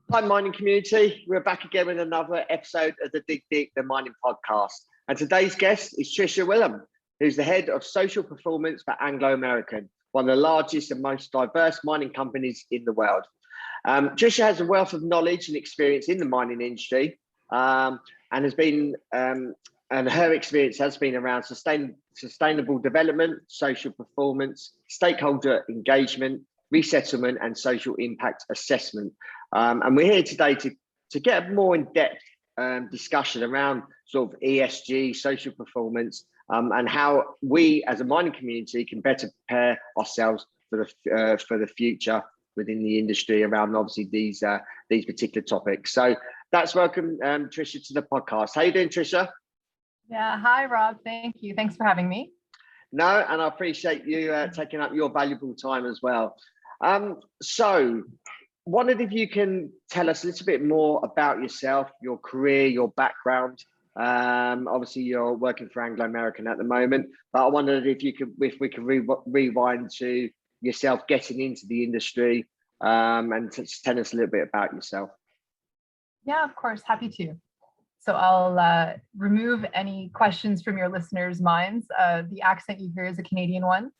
Hi, mining community. We're back again with another episode of the Dig Deep, the Mining Podcast. And today's guest is Tricia Wilhelm, who's the head of social performance for Anglo American, one of the largest and most diverse mining companies in the world. Tricia has a wealth of knowledge and experience in the mining industry, and her experience has been around sustainable development, social performance, stakeholder engagement, resettlement, and social impact assessment. And we're here today to get a more in-depth discussion around sort of ESG, social performance, and how we as a mining community can better prepare ourselves for the future within the industry around obviously these particular topics. So that's welcome, Tricia, to the podcast. How you doing, Tricia? Yeah, hi, Rob. Thank you. Thanks for having me. No, and I appreciate you taking up your valuable time as well. So wondered if you can tell us a little bit more about yourself, your career, your background. Obviously, you're working for Anglo American at the moment, but I wondered if we could rewind to yourself getting into the industry, and tell us a little bit about yourself. Yeah, of course, happy to. So I'll remove any questions from your listeners' minds. The accent you hear is a Canadian one.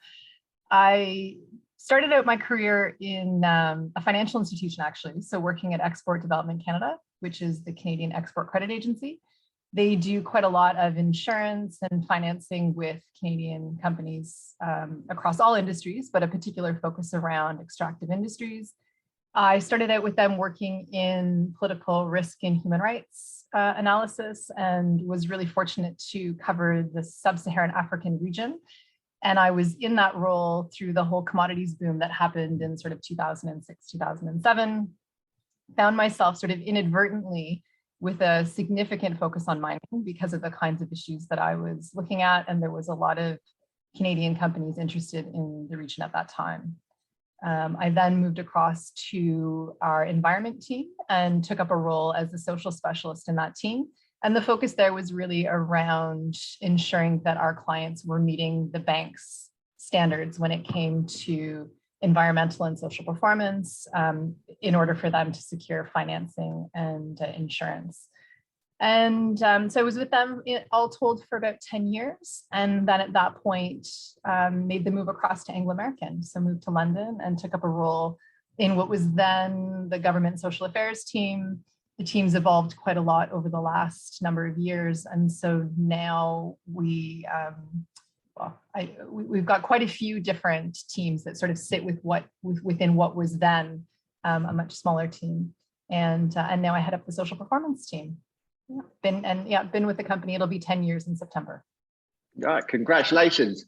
I started out my career in a financial institution, actually. So working at Export Development Canada, which is the Canadian Export Credit Agency. They do quite a lot of insurance and financing with Canadian companies across all industries, but a particular focus around extractive industries. I started out with them working in political risk and human rights analysis, and was really fortunate to cover the sub-Saharan African region. And I was in that role through the whole commodities boom that happened in sort of 2006, 2007. Found myself sort of inadvertently with a significant focus on mining because of the kinds of issues that I was looking at. And there was a lot of Canadian companies interested in the region at that time. I then moved across to our environment team and took up a role as a social specialist in that team. And the focus there was really around ensuring that our clients were meeting the bank's standards when it came to environmental and social performance in order for them to secure financing and insurance. And so I was with them all told for about 10 years. And then at that point, made the move across to Anglo American. So moved to London and took up a role in what was then the government social affairs team. The team's evolved quite a lot over the last number of years. And so now we've got quite a few different teams that sort of sit within what was then a much smaller team. And now I head up the social performance team. Been with the company. It'll be 10 years in September. All right, congratulations.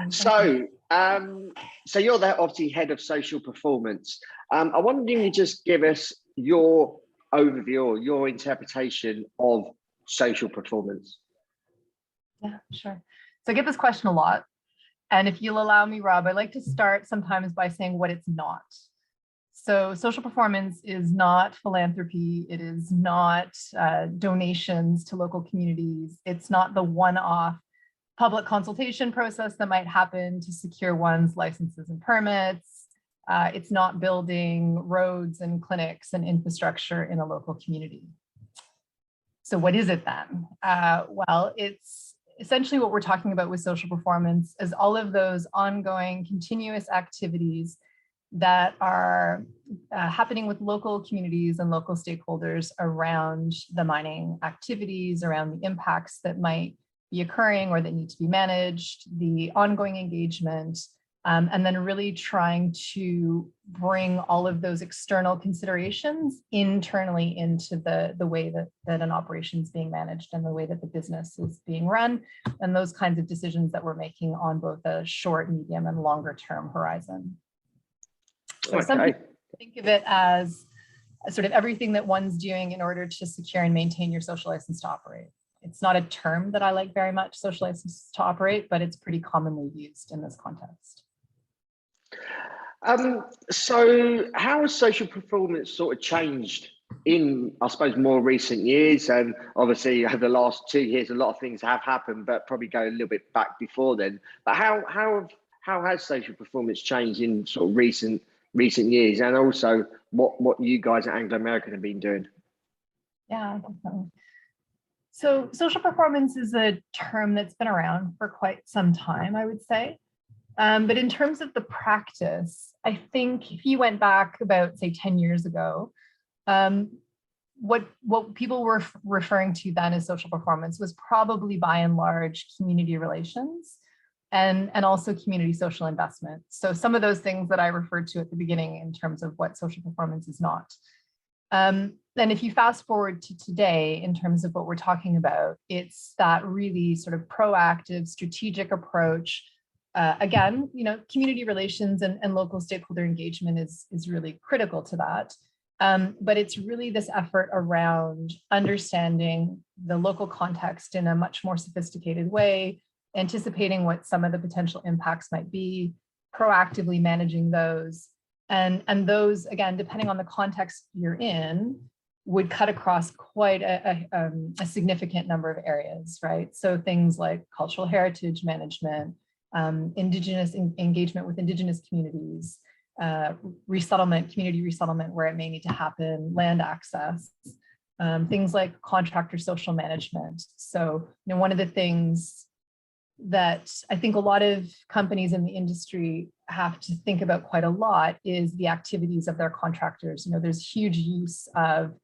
So you're the obviously head of social performance. I wonder if you just give us your overview or your interpretation of social performance. Yeah, sure. So I get this question a lot. And if you'll allow me, Rob, I like to start sometimes by saying what it's not. So social performance is not philanthropy. It is not donations to local communities. It's not the one-off public consultation process that might happen to secure one's licenses and permits. It's not building roads and clinics and infrastructure in a local community. So what is it then? Well, it's essentially what we're talking about with social performance is all of those ongoing continuous activities that are happening with local communities and local stakeholders around the mining activities, around the impacts that might be occurring or that need to be managed, the ongoing engagement, and then really trying to bring all of those external considerations internally into the way that an operation is being managed and the way that the business is being run, and those kinds of decisions that we're making on both a short, medium, and longer term horizon. So some people think of it as sort of everything that one's doing in order to secure and maintain your social license to operate. It's not a term that I like very much, social license to operate, but it's pretty commonly used in this context. So how has social performance sort of changed in, I suppose, more recent years? And obviously over the last 2 years, a lot of things have happened, but probably go a little bit back before then. But how has social performance changed in sort of recent years? And also, what you guys at Anglo American have been doing. Yeah, definitely. So social performance is a term that's been around for quite some time, I would say. But in terms of the practice, I think if you went back about, say, 10 years ago, what people were referring to then as social performance was probably by and large community relations and also community social investment. So some of those things that I referred to at the beginning in terms of what social performance is not. Then if you fast forward to today, in terms of what we're talking about, it's that really sort of proactive, strategic approach. Again, community relations and local stakeholder engagement is really critical to that. But it's really this effort around understanding the local context in a much more sophisticated way, anticipating what some of the potential impacts might be, proactively managing those. And those, again, depending on the context you're in, would cut across quite a significant number of areas, right? So things like cultural heritage management, Indigenous engagement with Indigenous communities, resettlement, community resettlement where it may need to happen, land access, things like contractor social management. So, one of the things that I think a lot of companies in the industry have to think about quite a lot is the activities of their contractors. There's huge use of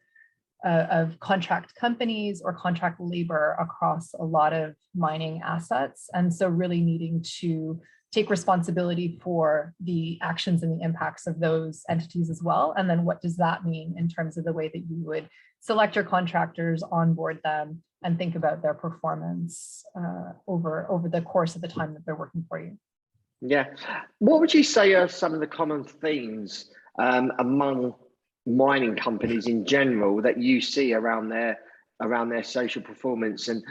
contract companies or contract labor across a lot of mining assets. And so really needing to take responsibility for the actions and the impacts of those entities as well. And then what does that mean in terms of the way that you would select your contractors, onboard them, and think about their performance over the course of the time that they're working for you. Yeah. What would you say are some of the common themes among mining companies in general that you see around their social performance, and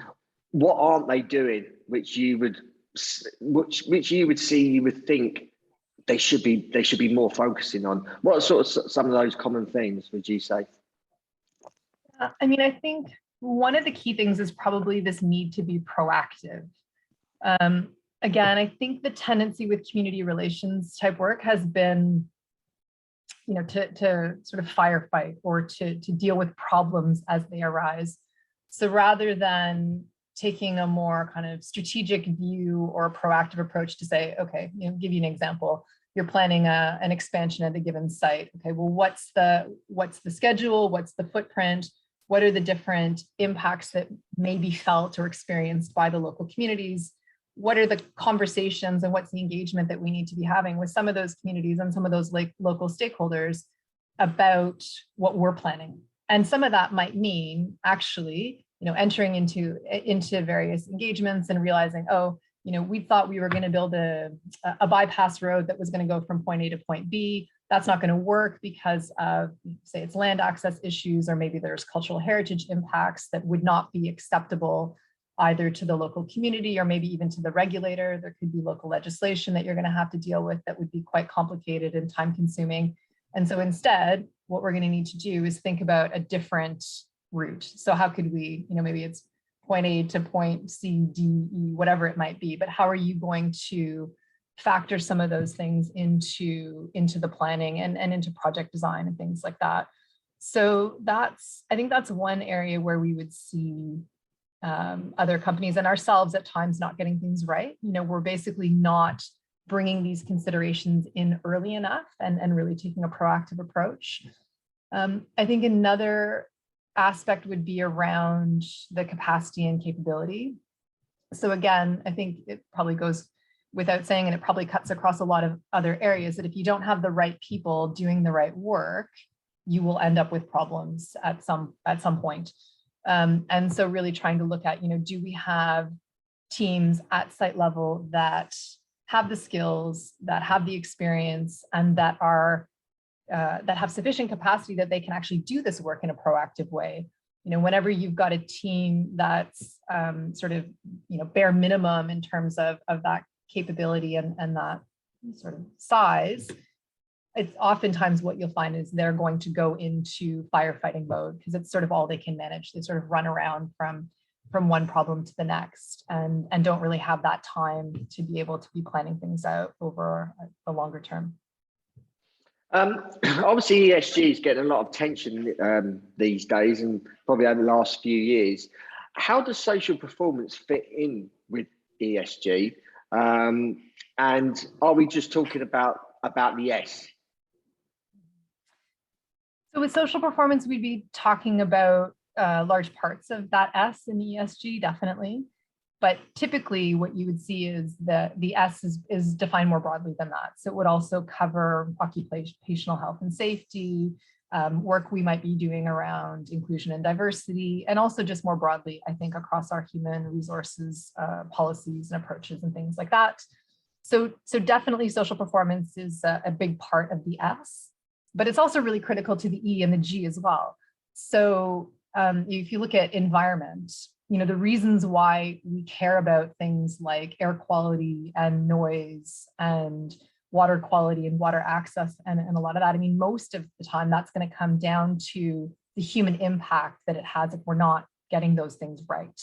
what aren't they doing which you would think they should be more focusing on? What are sort of some of those common themes would you say? I think one of the key things is probably this need to be proactive. Again, I think the tendency with community relations type work has been, to sort of firefight or to deal with problems as they arise. So rather than taking a more kind of strategic view or a proactive approach to say, okay, give you an example. You're planning an expansion at a given site. Okay, well, what's the schedule? What's the footprint? What are the different impacts that may be felt or experienced by the local communities? What are the conversations and what's the engagement that we need to be having with some of those communities and some of those local stakeholders about what we're planning? And some of that might mean actually, entering into various engagements and realizing, we thought we were going to build a bypass road that was going to go from point A to point B. That's not going to work because of, say, it's land access issues, or maybe there's cultural heritage impacts that would not be acceptable either to the local community or maybe even to the regulator. There could be local legislation that you're going to have to deal with that would be quite complicated and time consuming. And so instead, what we're going to need to do is think about a different route. So how could we, maybe it's point A to point C, D, E, whatever it might be, but how are you going to factor some of those things into the planning and into project design and things like that? So I think that's one area where we would see other companies and ourselves at times not getting things right. We're basically not bringing these considerations in early enough and really taking a proactive approach. I think another aspect would be around the capacity and capability. So again, I think it probably goes without saying, and it probably cuts across a lot of other areas, that if you don't have the right people doing the right work, you will end up with problems at some point. And so really trying to look at, do we have teams at site level that have the skills, that have the experience, and that are that have sufficient capacity that they can actually do this work in a proactive way. Whenever you've got a team that's sort of, bare minimum in terms of that capability and that sort of size, it's oftentimes what you'll find is they're going to go into firefighting mode because it's sort of all they can manage. They sort of run around from one problem to the next and don't really have that time to be able to be planning things out over a longer term. Obviously, ESG is getting a lot of attention these days, and probably over the last few years. How does social performance fit in with ESG? And are we just talking about the S? So with social performance, we'd be talking about large parts of that S in ESG, definitely. But typically what you would see is that the S is defined more broadly than that. So it would also cover occupational health and safety, work we might be doing around inclusion and diversity, and also just more broadly, I think, across our human resources policies and approaches and things like that. So definitely social performance is a big part of the S, but it's also really critical to the E and the G as well. So if you look at environment, the reasons why we care about things like air quality and noise and water quality and water access and a lot of that, I mean, most of the time that's going to come down to the human impact that it has if we're not getting those things right.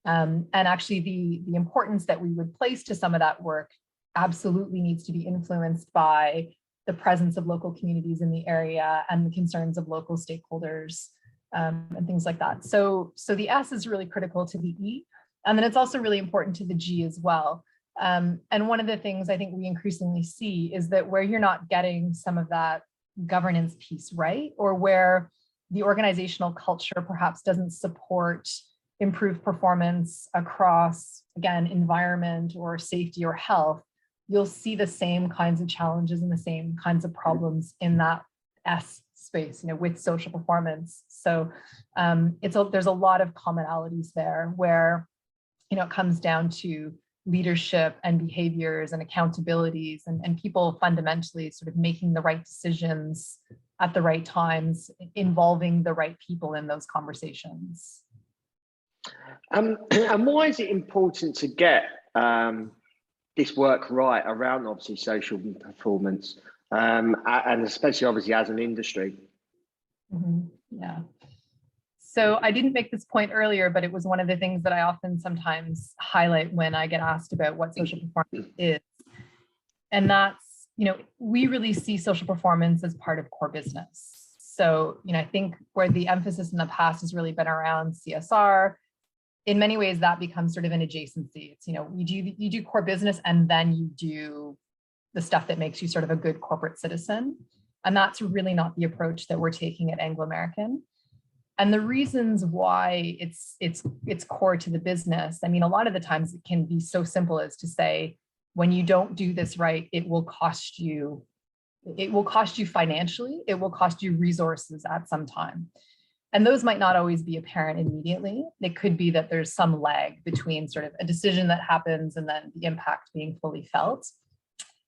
And actually the importance that we would place to some of that work absolutely needs to be influenced by the presence of local communities in the area and the concerns of local stakeholders and things like that. So the S is really critical to the E, and then it's also really important to the G as well. And one of the things I think we increasingly see is that where you're not getting some of that governance piece right, or where the organizational culture perhaps doesn't support improved performance across, again, environment or safety or health, you'll see the same kinds of challenges and the same kinds of problems in that S space, with social performance. So there's a lot of commonalities there where, it comes down to leadership and behaviors and accountabilities and people fundamentally sort of making the right decisions at the right times, involving the right people in those conversations. And why is it important to get this work right around obviously social performance, and especially obviously as an industry? Yeah. So I didn't make this point earlier, but it was one of the things that I often sometimes highlight when I get asked about what social performance is. And that's, we really see social performance as part of core business. So, I think where the emphasis in the past has really been around CSR, in many ways that becomes sort of an adjacency. It's, you do core business and then you do the stuff that makes you sort of a good corporate citizen. And that's really not the approach that we're taking at Anglo American. And the reasons why it's core to the business, I mean, a lot of the times it can be so simple as to say, when you don't do this right, it will cost you financially, it will cost you resources at some time. And those might not always be apparent immediately. It could be that there's some lag between sort of a decision that happens and then the impact being fully felt.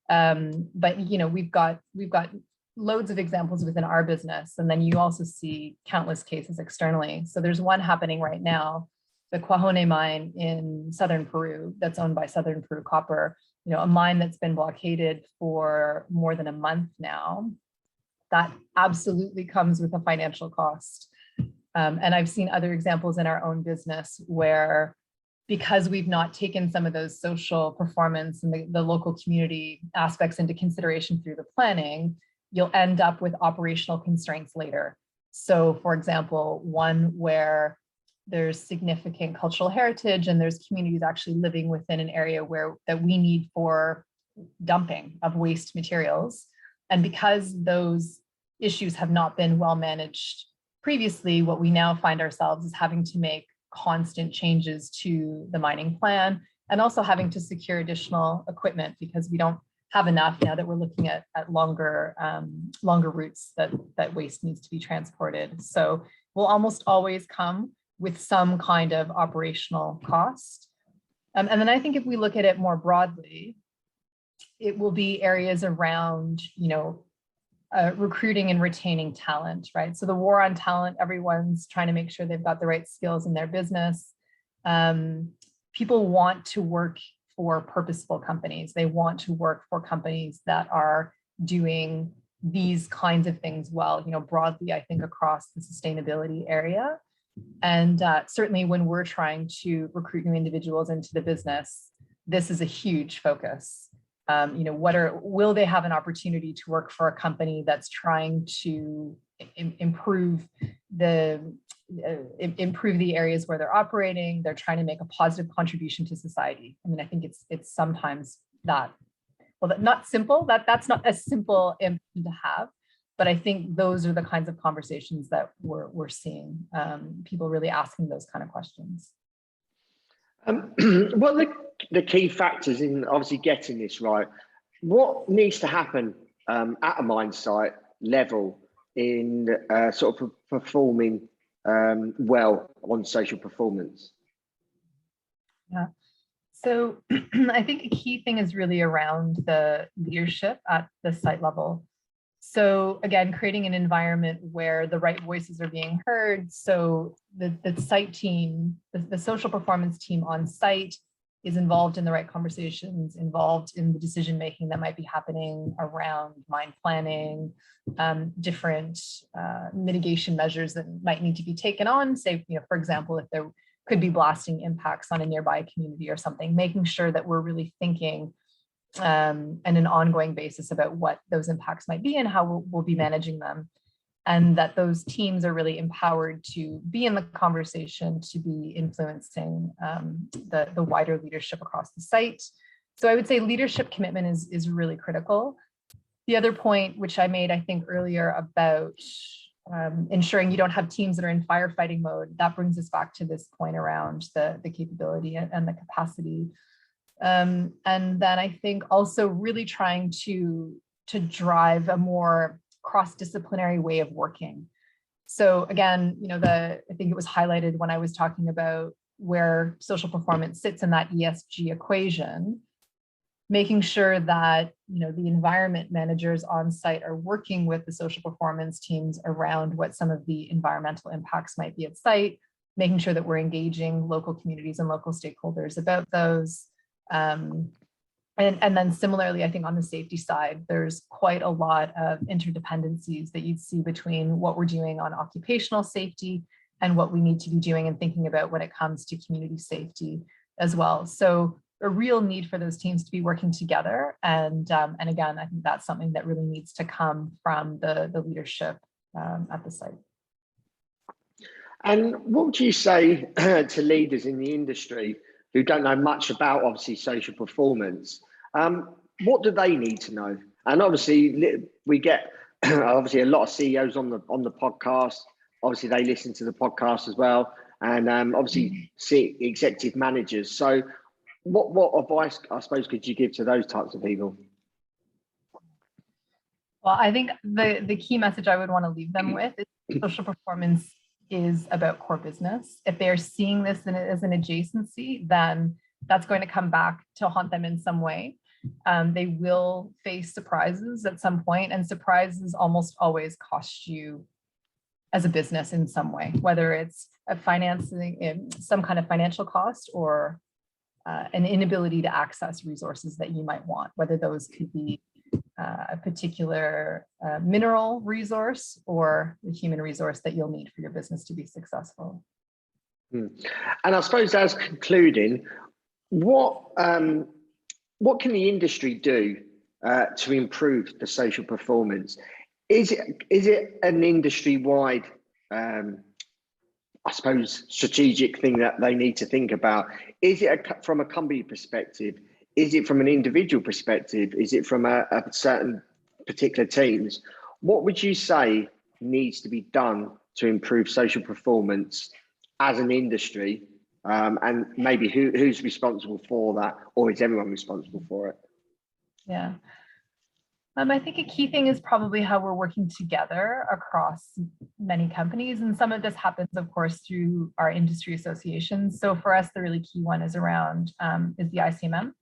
But we've got loads of examples within our business, and then you also see countless cases externally. So there's one happening right now, the Cuajone mine in southern Peru that's owned by Southern Peru Copper, a mine that's been blockaded for more than a month now. That absolutely comes with a financial cost. And I've seen other examples in our own business where, because we've not taken some of those social performance and the local community aspects into consideration through the planning, you'll end up with operational constraints later. So for example, one where there's significant cultural heritage and there's communities actually living within an area that we need for dumping of waste materials. And because those issues have not been well managed previously, what we now find ourselves is having to make constant changes to the mining plan and also having to secure additional equipment because we don't have enough now that we're looking at longer routes that waste needs to be transported. So we'll almost always come with some kind of operational cost. And then I think if we look at it more broadly, it will be areas around, recruiting and retaining talent, right? So the war on talent, everyone's trying to make sure they've got the right skills in their business. People want to work for purposeful companies. They want to work for companies that are doing these kinds of things well, broadly, I think, across the sustainability area. And certainly when we're trying to recruit new individuals into the business, this is a huge focus. Will they have an opportunity to work for a company that's trying to improve the areas where they're operating? They're trying to make a positive contribution to society. I mean, I think it's sometimes that, well, not simple. That's not a simple ambition to have, but I think those are the kinds of conversations that we're seeing. People really asking those kind of questions. What are the key factors in obviously getting this right? What needs to happen at a mine site level in sort of performing well on social performance? Yeah. So I think a key thing is really around the leadership at the site level. So again, creating an environment where the right voices are being heard. So the site team, the social performance team on site is involved in the right conversations, involved in the decision-making that might be happening around mine planning, different mitigation measures that might need to be taken on. Say, for example, if there could be blasting impacts on a nearby community or something, making sure that we're really thinking on an ongoing basis about what those impacts might be and how we'll be managing them. And that those teams are really empowered to be in the conversation, to be influencing the wider leadership across the site. So I would say leadership commitment is really critical. The other point, which I made, I think, earlier about ensuring you don't have teams that are in firefighting mode, that brings us back to this point around the capability and the capacity. And then I think also really trying to drive a more cross-disciplinary way of working. So again, I think it was highlighted when I was talking about where social performance sits in that ESG equation, making sure that the environment managers on site are working with the social performance teams around what some of the environmental impacts might be at site, making sure that we're engaging local communities and local stakeholders about those. And then similarly, I think on the safety side, there's quite a lot of interdependencies that you'd see between what we're doing on occupational safety and what we need to be doing and thinking about when it comes to community safety as well. So a real need for those teams to be working together. And again, I think that's something that really needs to come from the leadership at the site. And what would you say to leaders in the industry who don't know much about obviously social performance? What do they need to know? And obviously we get obviously a lot of CEOs on the podcast. Obviously they listen to the podcast as well, and obviously see executive managers. So what advice, I suppose, could you give to those types of people? Well, I think the key message I would want to leave them with is social performance is about core business. If they're seeing this as an adjacency, then that's going to come back to haunt them in some way. They will face surprises at some point, and surprises almost always cost you as a business in some way, whether it's a financing, some kind of financial cost, or an inability to access resources that you might want, whether those could be a particular mineral resource or the human resource that you'll need for your business to be successful. And I suppose as concluding, what can the industry do to improve the social performance? Is it an industry-wide, I suppose, strategic thing that they need to think about? Is it from a company perspective? Is it from an individual perspective? Is it from a certain particular teams? What would you say needs to be done to improve social performance as an industry? And maybe who's responsible for that, or is everyone responsible for it? Yeah. I think a key thing is probably how we're working together across many companies. And some of this happens, of course, through our industry associations. So for us, the really key one is around is the ICMM,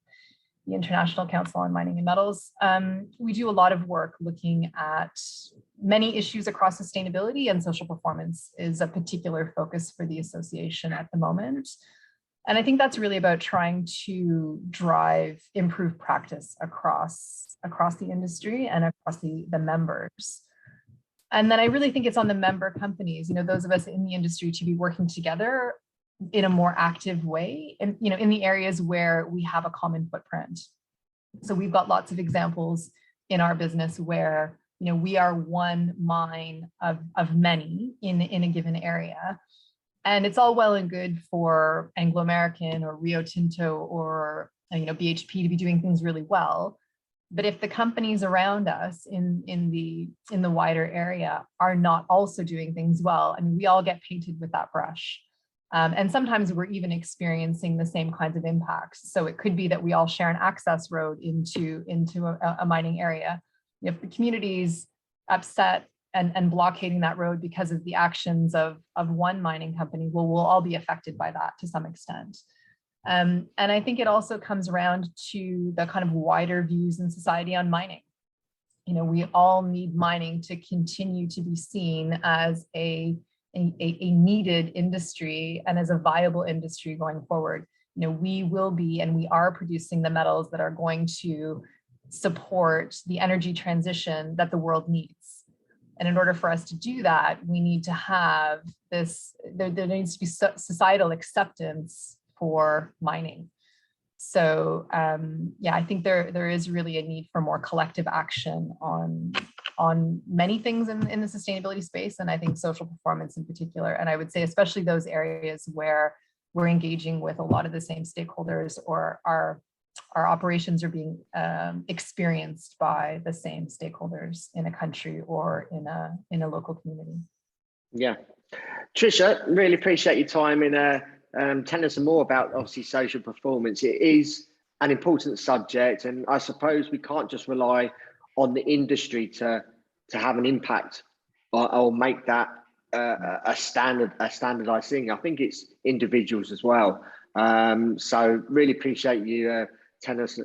the International Council on Mining and Metals. We do a lot of work looking at many issues across sustainability, and social performance is a particular focus for the association at the moment. And I think that's really about trying to drive improved practice across the industry and across the members. And then I really think it's on the member companies, those of us in the industry, to be working together in a more active way, and in the areas where we have a common footprint. So we've got lots of examples in our business where, you know, we are one mine of many in a given area. And it's all well and good for Anglo American or Rio Tinto or, you know, BHP to be doing things really well. But if the companies around us in the wider area are not also doing things well, I mean, we all get painted with that brush. And sometimes we're even experiencing the same kinds of impacts. So it could be that we all share an access road into a mining area. If the community's upset and blockading that road because of the actions of one mining company, well, we'll all be affected by that to some extent. And I think it also comes around to the kind of wider views in society on mining. You know, we all need mining to continue to be seen as a needed industry and as a viable industry going forward. You know, we will be and we are producing the metals that are going to support the energy transition that the world needs. And in order for us to do that, we need to have this, there needs to be societal acceptance for mining. So yeah, I think there is really a need for more collective action on many things in the sustainability space, and I think social performance in particular. And I would say especially those areas where we're engaging with a lot of the same stakeholders, or our operations are being experienced by the same stakeholders in a country or in a local community. Yeah, Tricia, really appreciate your time in telling us some more about obviously social performance. It is an important subject, and I suppose we can't just rely on the industry to have an impact or make that a standardized thing. I think it's individuals as well. So really appreciate you telling us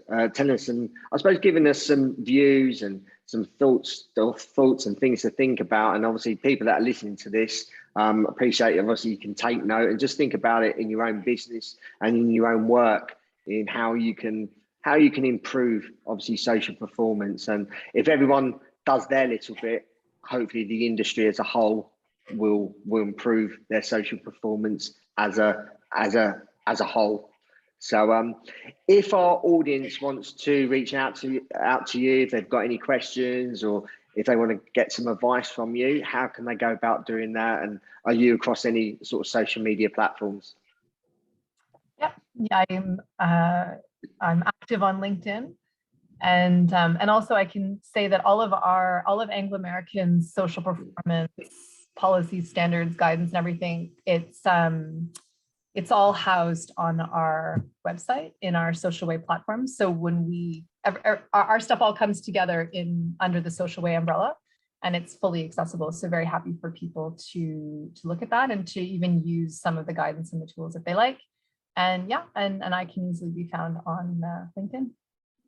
and I suppose giving us some views and some thoughts and things to think about. And obviously people that are listening to this, appreciate, obviously you can take note and just think about it in your own business and in your own work, in how you can improve obviously social performance. And if everyone does their little bit, hopefully the industry as a whole will improve their social performance as a whole. So if our audience wants to reach out to you, if they've got any questions or if they want to get some advice from you, how can they go about doing that? And are you across any sort of social media platforms? Yeah, I'm active on LinkedIn, and also I can say that all of Anglo American's social performance policies, standards, guidance, and everything, it's all housed on our website in our Social Way platform. So when our stuff all comes together under the Social Way umbrella, and it's fully accessible. So very happy for people to look at that and to even use some of the guidance and the tools if they like. And yeah, and I can easily be found on LinkedIn.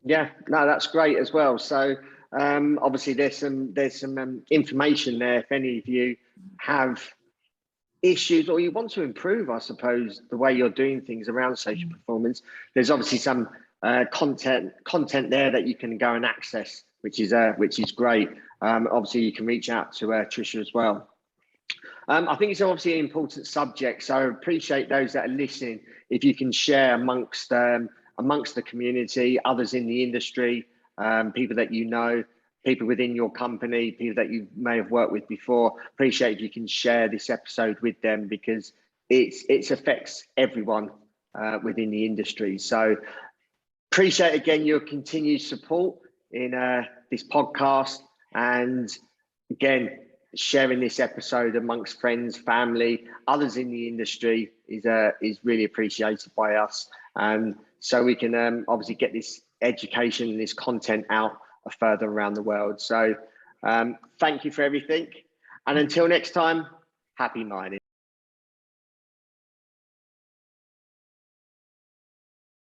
Yeah, no, that's great as well. So obviously there's some information there if any of you have issues or you want to improve, I suppose, the way you're doing things around social performance. There's obviously some content there that you can go and access, which is great. Obviously you can reach out to Tricia as well. I think it's obviously an important subject, so I appreciate those that are listening. If you can share amongst the community, others in the industry, people that you know, people within your company, people that you may have worked with before. Appreciate if you can share this episode with them, because it affects everyone within the industry. So appreciate again your continued support in this podcast, and again sharing this episode amongst friends, family, others in the industry is really appreciated by us, and so we can obviously get this education and this content out further around the world. So thank you for everything, and until next time, happy mining.